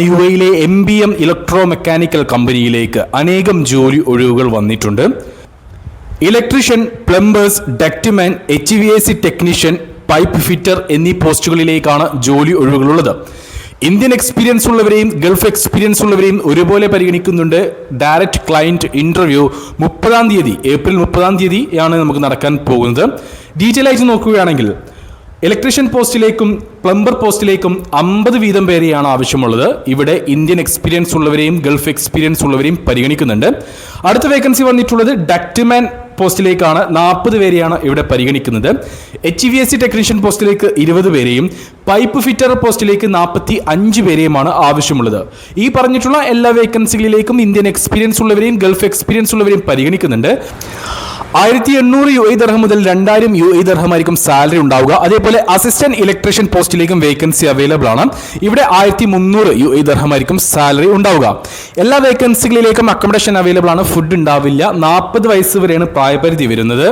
യുഎയിലെ MBM electro mechanical കമ്പനിയിലേക്ക് അനേകം ജോലി ഒഴിവുകൾ വന്നിട്ടുണ്ട്. Electrician, plumbers, ductman, HVAC technician, pipe fitter എന്നീ പോസ്റ്റുകളിലേക്കാണ് ജോലി ഒഴിവുകളുള്ളത്. ഇന്ത്യൻ എക്സ്പീരിയൻസ് ഉള്ളവരെയും ഗൾഫ് എക്സ്പീരിയൻസ് ഉള്ളവരെയും ഒരുപോലെ പരിഗണിക്കുന്നുണ്ട്. ഡയറക്റ്റ് ക്ലയൻറ്റ് ഇൻ്റർവ്യൂ ഏപ്രിൽ 30 നമുക്ക് നടക്കാൻ പോകുന്നത്. ഡീറ്റെയിൽ ആയിട്ട് നോക്കുകയാണെങ്കിൽ ഇലക്ട്രീഷ്യൻ പോസ്റ്റിലേക്കും പ്ലംബർ പോസ്റ്റിലേക്കും 50 വീതം പേരെയാണ് ആവശ്യമുള്ളത്. ഇവിടെ ഇന്ത്യൻ എക്സ്പീരിയൻസ് ഉള്ളവരെയും ഗൾഫ് എക്സ്പീരിയൻസ് ഉള്ളവരെയും പരിഗണിക്കുന്നുണ്ട്. അടുത്ത വേക്കൻസി വന്നിട്ടുള്ളത് ഡക്ട്മാൻ പോസ്റ്റിലേക്കാണ്. 40 പേരെയാണ് ഇവിടെ പരിഗണിക്കുന്നത്. HVAC ടെക്നീഷ്യൻ പോസ്റ്റിലേക്ക് 20 പേരെയും പൈപ്പ് ഫിറ്റർ പോസ്റ്റിലേക്ക് 45 പേരെയുമാണ് ആവശ്യമുള്ളത്. ഈ പറഞ്ഞിട്ടുള്ള എല്ലാ വേക്കൻസികളിലേക്കും ഇന്ത്യൻ എക്സ്പീരിയൻസ് ഉള്ളവരെയും ഗൾഫ് എക്സ്പീരിയൻസ് ഉള്ളവരെയും പരിഗണിക്കുന്നുണ്ട്. 1800 UAE ദിർഹം മുതൽ 2000 UAE ദിർഹം ആയിരിക്കും സാലറി ഉണ്ടാവുക. അതേപോലെ അസിസ്റ്റന്റ് ഇലക്ട്രീഷ്യൻ പോസ്റ്റിലേക്കും വേക്കൻസി അവൈലബിൾ ആണ്. ഇവിടെ 1300 UAE ദിർഹം ആയിരിക്കും സാലറി ഉണ്ടാവുക. എല്ലാ വേക്കൻസികളിലേക്കും അക്കോമഡേഷൻ അവൈലബിൾ ആണ്. ഫുഡ് ഉണ്ടാവില്ല. 40 വയസ്സ് വരെയാണ് പ്രായപരിധി വരുന്നത്.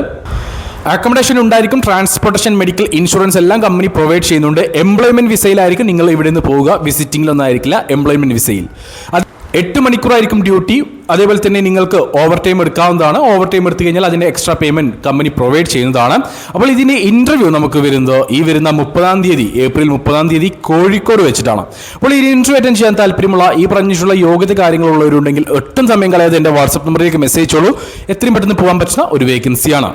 അക്കോമഡേഷൻ ഉണ്ടായിരിക്കും. ട്രാൻസ്പോർട്ടേഷൻ, മെഡിക്കൽ, ഇൻഷുറൻസ് എല്ലാം കമ്പനി പ്രൊവൈഡ് ചെയ്യുന്നുണ്ട്. എംപ്ലോയ്മെന്റ് വിസയിലായിരിക്കും നിങ്ങൾ ഇവിടെ നിന്ന് പോവുക. വിസിറ്റിംഗിലൊന്നും ആയിരിക്കില്ല, എംപ്ലോയ്മെന്റ് വിസയിൽ. 8 മണിക്കൂറായിരിക്കും ഡ്യൂട്ടി. അതേപോലെ തന്നെ നിങ്ങൾക്ക് ഓവർ ടൈം എടുക്കാവുന്നതാണ്. ഓവർ ടൈം എടുത്തു കഴിഞ്ഞാൽ അതിൻ്റെ എക്സ്ട്രാ പേയ്മെന്റ് കമ്പനി പ്രൊവൈഡ് ചെയ്യുന്നതാണ്. അപ്പോൾ ഇതിൻ്റെ ഇന്റർവ്യൂ നമുക്ക് വരുന്നത് ഈ വരുന്ന ഏപ്രിൽ 30 കോഴിക്കോട് വെച്ചിട്ടാണ്. അപ്പോൾ ഈ ഇന്റർവ്യൂ അറ്റൻഡ് ചെയ്യാൻ താല്പര്യമുള്ള ഈ പറഞ്ഞിട്ടുള്ള യോഗ്യത കാര്യങ്ങളുള്ളവരുണ്ടെങ്കിൽ ഒട്ടും സമയം കളയാതെ എൻ്റെ വാട്സപ്പ് നമ്പറിലേക്ക് മെസ്സേജ് ചെയ്തോളൂ. എത്രയും പെട്ടെന്ന് പോകാൻ പറ്റുന്ന ഒരു വേക്കൻസിയാണ്.